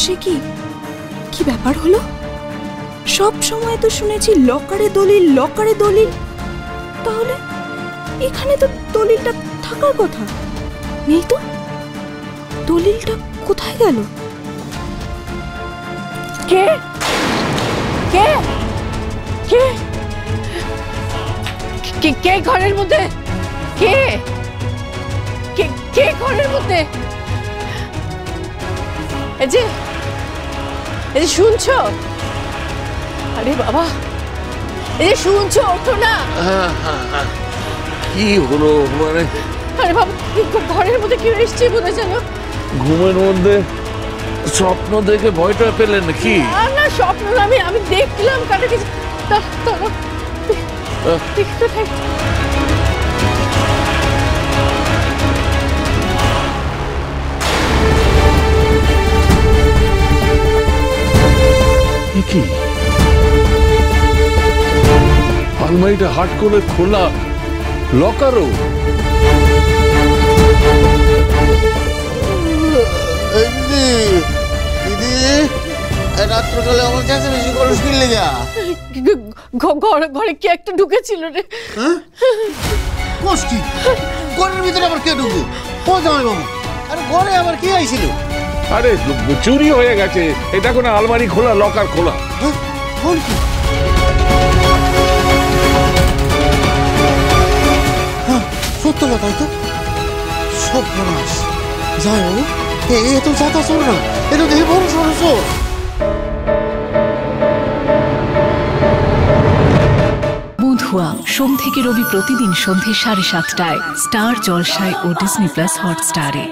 সে কি কি ব্যাপার হলো? সব সময় তো শুনেছি লকারে দলিল, লকারে দলিল। তাহলে এখানে তো দলিলটা থাকার কথা নেই তো। দলিলটা কোথায় গেল? কে কে কে কে কে ঘরের মধ্যে? কে কে কে ঘরের মধ্যে? এই যে শুনছো? আরে বাবা, এই যে শুনছো, ওঠো না। কি হলো মানে? আরে বাবা, ঘরের মধ্যে কেউ এসছে বোধ হয়। জানো, ঘুমের মধ্যে স্বপ্ন দেখে ভয়টা পেলেন নাকি? না স্বপ্ন না, আমি দেখলাম কাটা কিছু। কি আলমারিটা হাট করে খোলা, লকারও। দিদি, রাত্রকালে আমার কাছে বেশি খরচ কিনলে যা। ঘরে কে একটা ঢুকেছিল রে। কি ঘরের ভিতরে আবার কে ঢুকবো? ও জামাই বাবু, আরে ঘরে আবার কে আইছিল? আরে চুরি হয়ে গেছে, এটা কোনো আলমারি খোলা, লকার খোলা। সত্য কথাই তো। সব মানুষ যাই বাবু, এ তো যাতা চোর না, এ তো দেখি বড় সড় চোর। বুধুয়া সোম থেকে রবি প্রতিদিন সন্ধ্যে 7:30টায় স্টার জলসায় ও ডিজনি প্লাস হটস্টারে।